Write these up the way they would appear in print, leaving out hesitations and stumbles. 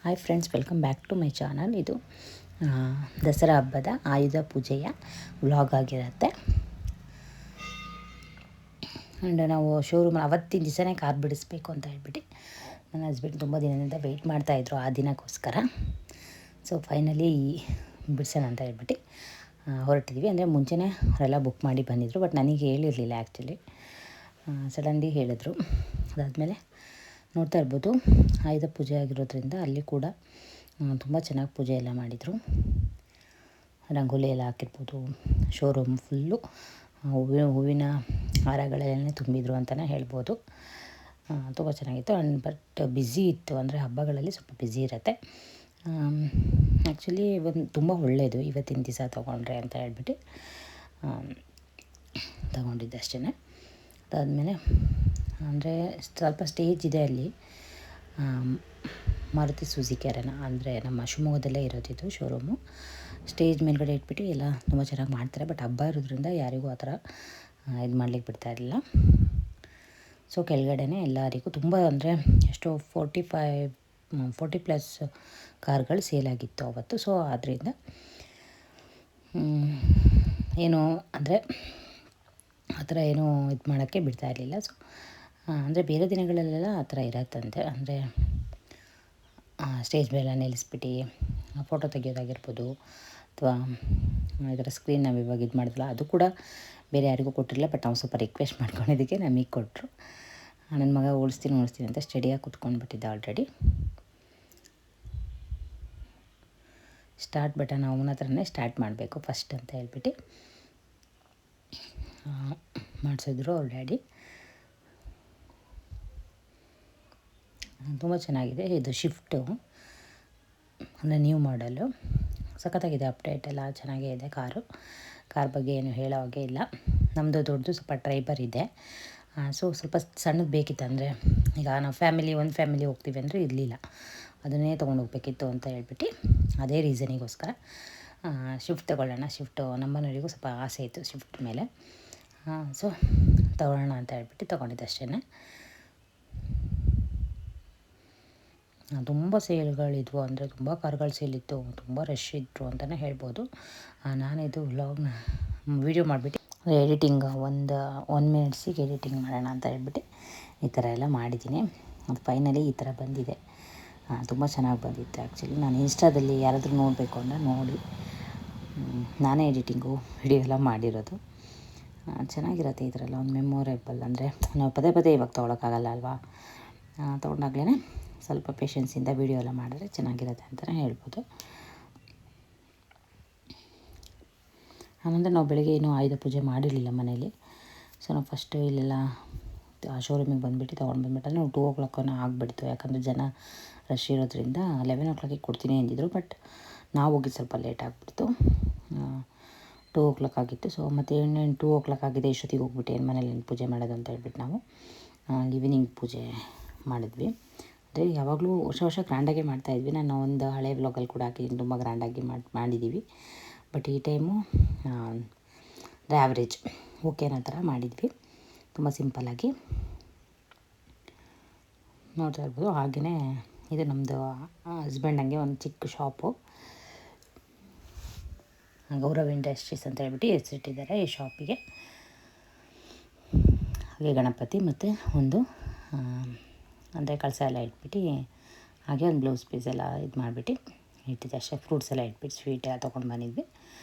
Hi friends, welcome back to my channel. ಇದು ದಸರಾ ಹಬ್ಬದ ಆಯುಧ ಪೂಜೆಯ ವ್ಲಾಗ್ ಆಗಿರುತ್ತೆ. ಆ್ಯಂಡ್ ನಾವು ಶೋರೂಮ್ ಅವತ್ತಿನ ದಿವಸನೇ ಕಾರ್ ಬಿಡಿಸ್ಬೇಕು ಅಂತ ಹೇಳ್ಬಿಟ್ಟು ನನ್ನ ಹಸ್ಬೆಂಡ್ ತುಂಬ ದಿನದಿಂದ ವೆಯ್ಟ್ ಮಾಡ್ತಾಯಿದ್ರು ಆ ದಿನಕ್ಕೋಸ್ಕರ. ಸೊ ಫೈನಲಿ ಬಿಡಿಸೋಣ ಅಂತ ಹೇಳ್ಬಿಟ್ಟು ಹೊರಟಿದ್ವಿ. ಅಂದರೆ ಮುಂಚೆನೇ ಅವರೆಲ್ಲ ಬುಕ್ ಮಾಡಿ ಬಂದಿದ್ದರು, ಬಟ್ ನನಗೆ ಹೇಳಿರಲಿಲ್ಲ ಆ್ಯಕ್ಚುಲಿ. ಸಡನ್ಲಿ ಹೇಳಿದ್ರು. ಅದಾದಮೇಲೆ ನೋಡ್ತಾ ಇರ್ಬೋದು, ಆಯುಧ ಪೂಜೆ ಆಗಿರೋದ್ರಿಂದ ಅಲ್ಲಿ ಕೂಡ ತುಂಬ ಚೆನ್ನಾಗಿ ಪೂಜೆ ಎಲ್ಲ ಮಾಡಿದರು. ರಂಗೋಲಿ ಎಲ್ಲ ಹಾಕಿರ್ಬೋದು, ಶೋರೂಮ್ ಫುಲ್ಲು ಹೂವಿನ ಹಾರಗಳೆಲ್ಲನೇ ತುಂಬಿದ್ರು ಅಂತಲೇ ಹೇಳ್ಬೋದು. ತುಂಬ ಚೆನ್ನಾಗಿತ್ತು. ಆ್ಯಂಡ್ ಬಟ್ ಬ್ಯುಸಿ ಇತ್ತು, ಅಂದರೆ ಹಬ್ಬಗಳಲ್ಲಿ ಸ್ವಲ್ಪ ಬ್ಯುಸಿ ಇರುತ್ತೆ. ಆ್ಯಕ್ಚುಲಿ ತುಂಬ ಒಳ್ಳೆಯದು ಇವತ್ತಿನ ದಿವಸ ತೊಗೊಂಡ್ರೆ ಅಂತ ಹೇಳ್ಬಿಟ್ಟು ತೊಗೊಂಡಿದ್ದೆ ಅಷ್ಟೇ. ಅದಾದಮೇಲೆ ಅಂದರೆ ಸ್ವಲ್ಪ ಸ್ಟೇಜ್ ಇದೆ ಅಲ್ಲಿ, ಮಾರುತಿ ಸುಜುಕಿ ಅರೇನಾ, ಅಂದರೆ ನಮ್ಮ ಶಿವಮೊಗ್ಗದಲ್ಲೇ ಇರೋದಿದ್ದು ಶೋರೂಮು. ಸ್ಟೇಜ್ ಮೇಲ್ಗಡೆ ಇಟ್ಬಿಟ್ಟು ಎಲ್ಲ ತುಂಬ ಚೆನ್ನಾಗಿ ಮಾಡ್ತಾರೆ. ಬಟ್ ಹಬ್ಬ ಇರೋದ್ರಿಂದ ಯಾರಿಗೂ ಆ ಥರ ಇದು ಮಾಡ್ಲಿಕ್ಕೆ ಬಿಡ್ತಾಯಿರಲಿಲ್ಲ. ಸೊ ಕೆಳಗಡೆನೇ ಎಲ್ಲರಿಗೂ ತುಂಬ, ಅಂದರೆ ಎಷ್ಟೋ 40+ ಕಾರ್ಗಳು ಸೇಲ್ ಆಗಿತ್ತು ಅವತ್ತು. ಸೊ ಆದ್ದರಿಂದ ಏನು ಅಂದರೆ ಆ ಥರ ಏನೂ ಇದು ಮಾಡೋಕ್ಕೆ ಬಿಡ್ತಾಯಿರಲಿಲ್ಲ. ಸೊ ಅಂದರೆ ಬೇರೆ ದಿನಗಳಲ್ಲೆಲ್ಲ ಆ ಥರ ಇರತ್ತಂತೆ. ಅಂದರೆ ಸ್ಟೇಜ್ ಮೇಲೆ ನಿಲ್ಲಿಸ್ಬಿಟ್ಟು ಫೋಟೋ ತೆಗೆಯೋದಾಗಿರ್ಬೋದು, ಅಥವಾ ಇದರ ಸ್ಕ್ರೀನ್ ನಾವು ಇವಾಗ ಇದು ಮಾಡಿದ್ವಲ್ಲ ಅದು ಕೂಡ ಬೇರೆ ಯಾರಿಗೂ ಕೊಟ್ಟಿರಲಿಲ್ಲ. ಬಟ್ ನಾವು ಸ್ವಲ್ಪ ರಿಕ್ವೆಸ್ಟ್ ಮಾಡ್ಕೊಂಡಿದ್ದಕ್ಕೆ ನಮಗೆ ಕೊಟ್ಟರು. ನನ್ನ ಮಗ ಓಡಿಸ್ತೀನಿ ಅಂತ ಸ್ಟಡಿಯಾಗಿ ಕೂತ್ಕೊಂಡ್ಬಿಟ್ಟಿದ್ದೆ ಆಲ್ರೆಡಿ. ಸ್ಟಾರ್ಟ್ ಬಟನ್ ಅವನ ಹತ್ರನೇ ಸ್ಟಾರ್ಟ್ ಮಾಡಬೇಕು ಫಸ್ಟ್ ಅಂತ ಹೇಳ್ಬಿಟ್ಟು ಮಾಡಿಸಿದ್ರು ಅವ್ರ ಡ್ಯಾಡಿ. ತುಂಬ ಚೆನ್ನಾಗಿದೆ. ಇದು ಶಿಫ್ಟು, ಅಂದರೆ ನ್ಯೂ ಮಾಡಲು, ಸಖತ್ತಾಗಿದೆ. ಅಪ್ಡೇಟ್ ಎಲ್ಲ ಚೆನ್ನಾಗೇ ಇದೆ. ಕಾರ್ ಬಗ್ಗೆ ಏನು ಹೇಳೋ ಹಾಗೆ ಇಲ್ಲ. ನಮ್ಮದು ದೊಡ್ಡದು ಸ್ವಲ್ಪ ಟ್ರೈಬರ್ ಇದೆ. ಸೊ ಸ್ವಲ್ಪ ಸಣ್ಣದು ಬೇಕಿತ್ತು. ಅಂದರೆ ಈಗ ನಾವು ಒಂದು ಫ್ಯಾಮಿಲಿ ಹೋಗ್ತೀವಿ ಅಂದರೆ ಇರಲಿಲ್ಲ, ಅದನ್ನೇ ತೊಗೊಂಡು ಹೋಗ್ಬೇಕಿತ್ತು ಅಂತ ಹೇಳ್ಬಿಟ್ಟು ಅದೇ ರೀಸನಿಗೋಸ್ಕರ ಶಿಫ್ಟ್ ತೊಗೊಳ್ಳೋಣ. ಶಿಫ್ಟು ನಮ್ಮನೆಯವರಿಗೂ ಸ್ವಲ್ಪ ಆಸೆ ಇತ್ತು ಶಿಫ್ಟ್ ಮೇಲೆ. ಸೊ ತೊಗೊಳ್ಳೋಣ ಅಂತ ಹೇಳ್ಬಿಟ್ಟು ತೊಗೊಂಡಿದ್ದೆ ಅಷ್ಟೇ. ತುಂಬ ಸೇಲ್ಗಳಿದ್ವು, ಅಂದರೆ ತುಂಬ ಕಾರ್ಗಳು ಸೇಲಿತ್ತು, ತುಂಬ ರಶ್ ಇದ್ದರು ಅಂತಲೇ ಹೇಳ್ಬೋದು. ನಾನಿದು ವ್ಲಾಗ್ನ ವೀಡಿಯೋ ಮಾಡಿಬಿಟ್ಟು ಎಡಿಟಿಂಗ್ ಒನ್ ಮಿನಿಟ್ಸಿಗೆ ಎಡಿಟಿಂಗ್ ಮಾಡೋಣ ಅಂತ ಹೇಳ್ಬಿಟ್ಟು ಈ ಥರ ಎಲ್ಲ ಮಾಡಿದ್ದೀನಿ. ಅದು ಫೈನಲಿ ಈ ಥರ ಬಂದಿದೆ. ತುಂಬ ಚೆನ್ನಾಗಿ ಬಂದಿತ್ತು. ಆ್ಯಕ್ಚುಲಿ ನಾನು ಇನ್ಸ್ಟಾದಲ್ಲಿ ಯಾರಾದರೂ ನೋಡಬೇಕು ಅಂದರೆ ನೋಡಿ ನಾನೇ ಎಡಿಟಿಂಗು ವಿಡಿಯೋ ಎಲ್ಲ ಮಾಡಿರೋದು. ಚೆನ್ನಾಗಿರುತ್ತೆ ಈ ಥರ ಎಲ್ಲ ಒಂದು ಮೆಮೊರೇಬಲ್. ಅಂದರೆ ನಾವು ಪದೇ ಇವಾಗ ತೊಗೊಳಕ್ಕಾಗಲ್ಲ ಅಲ್ವಾ, ತೊಗೊಂಡಾಗ್ಲೇ ಸ್ವಲ್ಪ ಪೇಷನ್ಸಿಂದ ವೀಡಿಯೋ ಎಲ್ಲ ಮಾಡಿದ್ರೆ ಚೆನ್ನಾಗಿರುತ್ತೆ ಅಂತಲೇ ಹೇಳ್ಬೋದು. ಆನಂತರ ನಾವು ಬೆಳಗ್ಗೆ ಏನೂ ಆಯುಧ ಪೂಜೆ ಮಾಡಿರಲಿಲ್ಲ ಮನೇಲಿ. ಸೊ ನಾವು ಫಸ್ಟು ಇಲ್ಲೆಲ್ಲ ಶೋರೂಮಿಗೆ ಬಂದುಬಿಟ್ಟು ತೊಗೊಂಡು ನಾವು 2 o'clock ಆಗಿಬಿಡ್ತು. ಯಾಕಂದರೆ ಜನ ರಶ್ ಇರೋದ್ರಿಂದ 11 o'clock ಕೊಡ್ತೀನಿ ಅಂದಿದ್ರು. ಬಟ್ ನಾವು ಹೋಗಿ ಸ್ವಲ್ಪ ಲೇಟ್ ಆಗಿಬಿಡ್ತು, 2 o'clock ಆಗಿತ್ತು. ಸೊ ಮತ್ತು 2 o'clock ಆಗಿದೆ, ಇಷ್ಟೊತ್ತಿಗೆ ಹೋಗ್ಬಿಟ್ಟು ಏನು ಮನೇಲಿ ಪೂಜೆ ಮಾಡೋದು ಅಂತ ಹೇಳ್ಬಿಟ್ಟು ನಾವು ಈವ್ನಿಂಗ್ ಪೂಜೆ ಮಾಡಿದ್ವಿ. ಅಂದರೆ ಯಾವಾಗಲೂ ವರ್ಷ ಗ್ರ್ಯಾಂಡಾಗೆ ಮಾಡ್ತಾಯಿದ್ವಿ. ನಾನು ಒಂದು ಹಳೆ ವ್ಲಾಗಲ್ಲಿ ಕೂಡ ಹಾಕಿದ್ದೀನಿ, ತುಂಬ ಗ್ರ್ಯಾಂಡಾಗಿ ಮಾಡಿದ್ದೀವಿ. ಬಟ್ ಈ ಟೈಮು ಅಂದರೆ ಆ್ಯಾವ್ರೇಜ್ ಓಕೆನೋ ಥರ ಮಾಡಿದ್ವಿ, ತುಂಬ ಸಿಂಪಲ್ಲಾಗಿ. ನೋಡ್ತಾ ಇರ್ಬೋದು. ಹಾಗೆಯೇ ಇದು ನಮ್ಮದು ಹಸ್ಬೆಂಡಂಗೆ ಒಂದು ಚಿಕ್ಕ ಶಾಪು, ಗೌರವ್ ಇಂಡಸ್ಟ್ರೀಸ್ ಅಂತ ಹೇಳ್ಬಿಟ್ಟು ಹೆಸರಿಟ್ಟಿದ್ದಾರೆ ಈ ಶಾಪಿಗೆ. ಹಾಗೆ ಗಣಪತಿ ಮತ್ತು ಒಂದು ಅಂದರೆ ಕಳಸ ಎಲ್ಲ ಇಟ್ಬಿಟ್ಟು, ಹಾಗೆ ಒಂದು ಬ್ಲೌಸ್ ಪೀಸ್ ಎಲ್ಲ ಇದು ಮಾಡಿಬಿಟ್ಟು ಇಟ್ಟಿದ್ದೆ ಅಷ್ಟೇ. ಫ್ರೂಟ್ಸ್ ಎಲ್ಲ ಇಟ್ಬಿಟ್ಟು ಸ್ವೀಟ್ ಎಲ್ಲ ತೊಗೊಂಡು ಬಂದಿದ್ವಿ.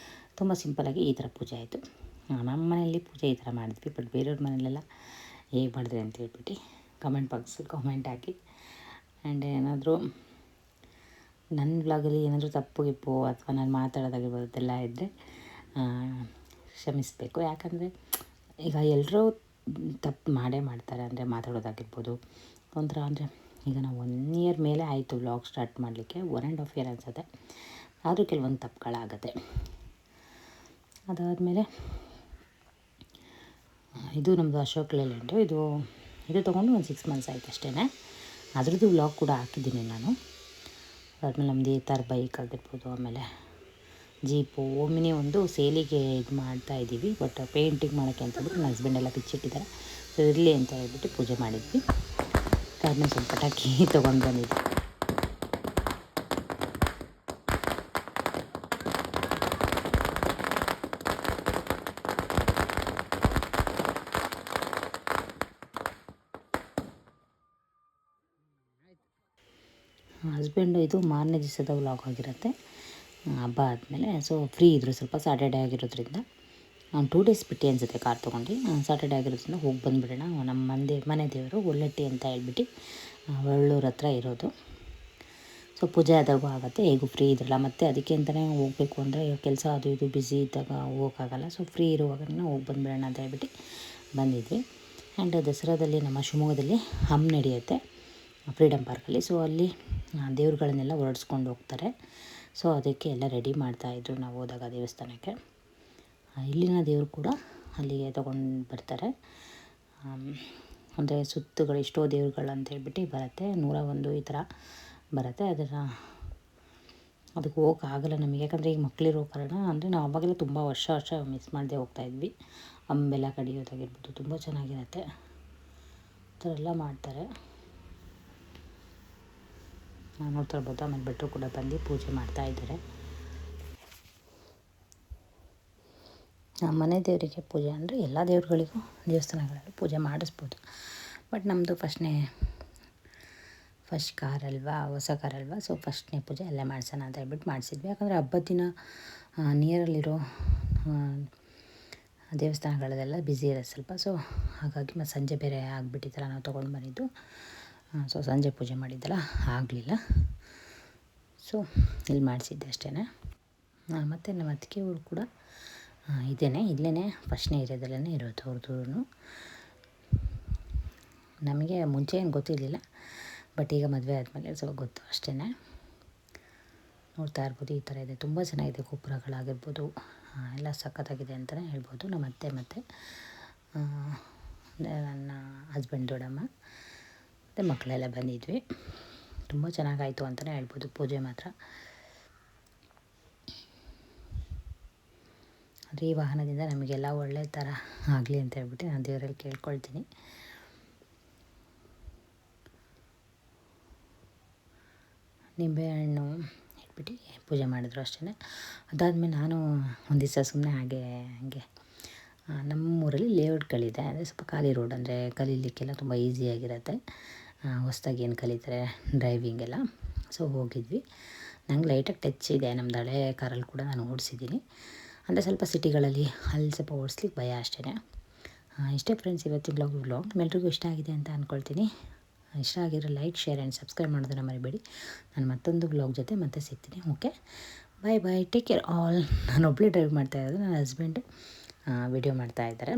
ತುಂಬ ಸಿಂಪಲ್ಲಾಗಿ ಈ ಥರ ಪೂಜೆ ಆಯಿತು. ನಮ್ಮ ಮನೆಯಲ್ಲಿ ಪೂಜೆ ಈ ಥರ ಮಾಡಿದ್ವಿ. ಬಟ್ ಬೇರೆಯವ್ರ ಮನೆಯಲ್ಲೆಲ್ಲ ಹೇಗೆ ಮಾಡಿದ್ರಿ ಅಂತ ಹೇಳ್ಬಿಟ್ಟು ಕಮೆಂಟ್ ಬಾಕ್ಸಲ್ಲಿ ಕಾಮೆಂಟ್ ಹಾಕಿ. ಆ್ಯಂಡ್ ಏನಾದರೂ ನನ್ನ ವ್ಲಾಗಲ್ಲಿ ಏನಾದರೂ ತಪ್ಪು ಅಥವಾ ನಾನು ಮಾತಾಡೋದಾಗಿರ್ಬೋದು ಅದೆಲ್ಲ ಇದ್ದರೆ ಕ್ಷಮಿಸಬೇಕು. ಯಾಕಂದರೆ ಈಗ ಎಲ್ಲರೂ ತಪ್ಪು ಮಾಡ್ತಾರೆ. ಅಂದರೆ ಮಾತಾಡೋದಾಗಿರ್ಬೋದು ಒಂಥರ. ಅಂದರೆ ಈಗ ನಾವು 1 year ಮೇಲೆ ಆಯಿತು ವ್ಲಾಗ್ ಸ್ಟಾರ್ಟ್ ಮಾಡಲಿಕ್ಕೆ, 1.5 year ಅನಿಸುತ್ತೆ. ಆದರೂ ಕೆಲವೊಂದು ತಪ್ಪುಗಳಾಗುತ್ತೆ. ಅದಾದಮೇಲೆ ಇದು ನಮ್ಮದು ಅಶೋಕ್ ಲೇಲ್ಯಾಂಡು. ಇದು ತೊಗೊಂಡು ಒಂದು 6 months ಆಯ್ತು ಅಷ್ಟೇ. ಅದರದ್ದು ವ್ಲಾಗ್ ಕೂಡ ಹಾಕಿದ್ದೀನಿ ನಾನು. ಅದಾದಮೇಲೆ ನಮ್ಮದು ಈ ಥರ ಬೈಕ್ ಆಗಿರ್ಬೋದು, ಆಮೇಲೆ ಜೀಪು, ಒಮ್ಮಿನಿ ಒಂದು ಸೇಲಿಗೆ ಇದು ಮಾಡ್ತಾಯಿದ್ದೀವಿ. ಬಟ್ ಪೇಂಟಿಂಗ್ ಮಾಡೋಕ್ಕೆ ಅಂತಂದ್ಬಿಟ್ಟು ನನ್ನ ಹಸ್ಬೆಂಡ್ ಎಲ್ಲ ಬಿಚ್ಚಿಟ್ಟಿದ್ದಾರೆ. ಸೊ ಇರಲಿ ಅಂತ ಹೇಳ್ಬಿಟ್ಟು ಪೂಜೆ ಮಾಡಿದ್ವಿ. ಅದಾದಮೇಲೆ ಸ್ವಲ್ಪ ಪಟಾಕಿ ತೊಗೊಂಡು ಬಂದಿದ್ವಿ. ಹಸ್ಬೆಂಡು ಇದು ಮಾರನೇ ದಿವಸದ ವ್ಲಾಗ್ ಆಗಿರುತ್ತೆ, ಹಬ್ಬ ಆದಮೇಲೆ. ಸೊ ಫ್ರೀ ಇದ್ದರು ಸ್ವಲ್ಪ, ಸ್ಯಾಟರ್ಡೇ ಆಗಿರೋದ್ರಿಂದ 2 ಡೇಸ್ ಬಿಟ್ಟು ಅನಿಸುತ್ತೆ ಕಾರ್ ತೊಗೊಂಡು. ಸ್ಯಾಟರ್ಡೇ ಆಗಿರೋದ್ರಿಂದ ಹೋಗಿ ಬಂದುಬಿಡೋಣ, ನಮ್ಮ ಮನೆ ದೇವರು ಒಳ್ಳೆಟ್ಟಿ ಅಂತ ಹೇಳ್ಬಿಟ್ಟು ಒಳ್ಳೂರ ಹತ್ರ ಇರೋದು. ಸೊ ಪೂಜೆ ಆದಾಗೂ ಆಗುತ್ತೆ, ಹೇಗೂ ಫ್ರೀ ಇದ್ರಲ್ಲ, ಮತ್ತು ಅದಕ್ಕೆ ಅಂತಲೇ ಹೋಗಬೇಕು ಅಂದರೆ ಕೆಲಸ ಅದು ಇದು ಬ್ಯುಸಿ ಇದ್ದಾಗ ಹೋಗೋಕ್ಕಾಗಲ್ಲ. ಸೊ ಫ್ರೀ ಇರುವಾಗನೇ ಹೋಗಿ ಬಂದುಬಿಡೋಣ ಅಂತ ಹೇಳ್ಬಿಟ್ಟು ಬಂದಿದ್ವಿ. ಆ್ಯಂಡ್ ದಸರಾದಲ್ಲಿ ನಮ್ಮ ಶಿವಮೊಗ್ಗದಲ್ಲಿ ಹಮ್ ನಡೆಯುತ್ತೆ ಫ್ರೀಡಮ್ ಪಾರ್ಕಲ್ಲಿ. ಸೊ ಅಲ್ಲಿ ದೇವ್ರುಗಳನ್ನೆಲ್ಲ ಹೊರಡಿಸ್ಕೊಂಡು ಹೋಗ್ತಾರೆ. ಸೊ ಅದಕ್ಕೆ ಎಲ್ಲ ರೆಡಿ ಮಾಡ್ತಾಯಿದ್ರು ನಾವು ಹೋದಾಗ ದೇವಸ್ಥಾನಕ್ಕೆ. ಇಲ್ಲಿನ ದೇವರು ಕೂಡ ಅಲ್ಲಿಗೆ ತೊಗೊಂಡು ಬರ್ತಾರೆ. ಅಂದರೆ ಸುತ್ತುಗಳು ಎಷ್ಟೋ ದೇವ್ರುಗಳು ಅಂತ ಹೇಳ್ಬಿಟ್ಟು ಬರುತ್ತೆ, 101 ಈ ಥರ ಬರುತ್ತೆ. ಅದಕ್ಕೆ ಹೋಗೋಕ್ಕಾಗಲ್ಲ ನಮಗೆ, ಯಾಕಂದರೆ ಈಗ ಮಕ್ಕಳಿರೋ ಕಾರಣ. ಅಂದರೆ ನಾವು ಅವಾಗೆಲ್ಲ ತುಂಬ ವರ್ಷ ಮಿಸ್ ಮಾಡದೆ ಹೋಗ್ತಾಯಿದ್ವಿ. ಅಂಬೆಲ್ಲ ಕಡಿಯೋದಾಗಿರ್ಬೋದು, ತುಂಬ ಚೆನ್ನಾಗಿರುತ್ತೆ, ಆ ಥರ ಎಲ್ಲ ಮಾಡ್ತಾರೆ. ನೋಡ್ತಾ ಇರ್ಬೋದು. ಆಮೇಲೆ ಭಟ್ರು ಕೂಡ ಬಂದು ಪೂಜೆ ಮಾಡ್ತಾಯಿದ್ದಾರೆ. ಮನೆ ದೇವರಿಗೆ ಪೂಜೆ ಅಂದರೆ ಎಲ್ಲ ದೇವ್ರುಗಳಿಗೂ ದೇವಸ್ಥಾನಗಳಲ್ಲಿ ಪೂಜೆ ಮಾಡಿಸ್ಬೋದು. ಬಟ್ ನಮ್ಮದು ಫಸ್ಟ್ ಕಾರ್ ಅಲ್ವಾ, ಹೊಸ ಕಾರ್ ಅಲ್ವಾ. ಸೊ ಫಸ್ಟ್ನೇ ಪೂಜೆ ಅಲ್ಲೇ ಮಾಡಿಸೋಣ ಅಂತ ಹೇಳ್ಬಿಟ್ಟು ಮಾಡಿಸಿದ್ವಿ. ಯಾಕಂದರೆ ಹಬ್ಬದ ದಿನ ನಿಯರಲ್ಲಿರೋ ದೇವಸ್ಥಾನಗಳಲ್ಲೆಲ್ಲ ಬ್ಯುಸಿ ಇರೋದು ಸ್ವಲ್ಪ. ಸೊ ಹಾಗಾಗಿ ಮತ್ತು ಸಂಜೆ ಬೇರೆ ಆಗಿಬಿಟ್ಟಿತ್ತಲ್ಲ ನಾವು ತೊಗೊಂಡು ಬಂದಿದ್ದು. ಸೊ ಸಂಜೆ ಪೂಜೆ ಮಾಡಿದ್ದಲ್ಲ ಆಗಲಿಲ್ಲ. ಸೊ ಇಲ್ಲಿ ಮಾಡಿಸಿದ್ದೆ ಅಷ್ಟೇ. ಮತ್ತು ನಮ್ಮ ಅತ್ತಿಗೆ ಊರು ಕೂಡ ಇಲ್ಲೇ ಫಸ್ಟ್ನೇ ಏರಿಯಾದಲ್ಲೇ ಇರೋದು ಅವ್ರದ್ದು. ನಮಗೆ ಮುಂಚೆ ಏನು ಗೊತ್ತಿರಲಿಲ್ಲ, ಬಟ್ ಈಗ ಮದುವೆ ಆದಮೇಲೆ ಸೊ ಗೊತ್ತು ಅಷ್ಟೇ. ನೋಡ್ತಾ ಇರ್ಬೋದು, ಈ ಥರ ಇದೆ, ತುಂಬ ಚೆನ್ನಾಗಿದೆ. ಗೋಪುರಗಳಾಗಿರ್ಬೋದು ಎಲ್ಲ ಸಖತ್ತಾಗಿದೆ ಅಂತಲೇ ಹೇಳ್ಬೋದು. ನಮ್ಮ ಅತ್ತೆ ಮತ್ತು ನನ್ನ ಹಸ್ಬೆಂಡ್ ದೊಡ್ಡಮ್ಮ ಮತ್ತು ಮಕ್ಕಳೆಲ್ಲ ಬಂದಿದ್ವಿ. ತುಂಬ ಚೆನ್ನಾಗಾಯಿತು ಅಂತಲೇ ಹೇಳ್ಬೋದು ಪೂಜೆ ಮಾತ್ರ. ಆದರೆ ಈ ವಾಹನದಿಂದ ನಮಗೆಲ್ಲ ಒಳ್ಳೆ ಥರ ಆಗಲಿ ಅಂತ ಹೇಳ್ಬಿಟ್ಟು ನಾನು ದೇವರಲ್ಲಿ ಕೇಳ್ಕೊಳ್ತೀನಿ. ನಿಂಬೆಹಣ್ಣು ಇಟ್ಬಿಟ್ಟು ಪೂಜೆ ಮಾಡಿದ್ರು ಅಷ್ಟೇ. ಅದಾದಮೇಲೆ ನಾನು ಒಂದು ದಿವಸ ಸುಮ್ಮನೆ ಹಂಗೆ ನಮ್ಮೂರಲ್ಲಿ ಲೇಔಟ್ಗಳಿದೆ, ಅಂದರೆ ಸ್ವಲ್ಪ ಖಾಲಿ ರೋಡ್, ಅಂದರೆ ಕಲೀಲಿಕ್ಕೆಲ್ಲ ತುಂಬ ಈಸಿಯಾಗಿರುತ್ತೆ. ಹೊಸ್ದಾಗಿ ಏನು ಕಲಿತಾರೆ ಡ್ರೈವಿಂಗೆಲ್ಲ. ಸೊ ಹೋಗಿದ್ವಿ. ನಂಗೆ ಲೈಟಾಗಿ ಟಚ್ ಇದೆ, ನಮ್ಮದು ಹಳೆ ಕಾರಲ್ಲಿ ಕೂಡ ನಾನು ಓಡಿಸಿದ್ದೀನಿ. ಅಂದರೆ ಸ್ವಲ್ಪ ಸಿಟಿಗಳಲ್ಲಿ ಅಲ್ಲಿ ಸ್ವಲ್ಪ ಓಡಿಸ್ಲಿಕ್ಕೆ ಭಯ ಅಷ್ಟೇ. ಇಷ್ಟೇ ಫ್ರೆಂಡ್ಸ್ ಇವತ್ತಿನ ವ್ಲಾಗ್. ನಿಮ್ಮೆಲ್ರಿಗೂ ಇಷ್ಟ ಆಗಿದೆ ಅಂತ ಅಂದ್ಕೊಳ್ತೀನಿ. ಇಷ್ಟ ಆಗಿರೋ ಲೈಕ್, ಶೇರ್ ಆ್ಯಂಡ್ ಸಬ್ಸ್ಕ್ರೈಬ್ ಮಾಡೋದನ್ನು ಮರಿಬೇಡಿ. ನಾನು ಮತ್ತೊಂದು ವ್ಲಾಗ್ ಜೊತೆ ಮತ್ತೆ ಸಿಗ್ತೀನಿ. ಓಕೆ, ಬಾಯ್, ಟೇಕ್ ಕೇರ್ ಆಲ್. ನಾನು ಒಬ್ಬಳೇ ಡ್ರೈವ್ ಮಾಡ್ತಾಯಿರೋದು, ನನ್ನ ಹಸ್ಬೆಂಡ್ ವಿಡಿಯೋ ಮಾಡ್ತಾಯಿದ್ದಾರೆ.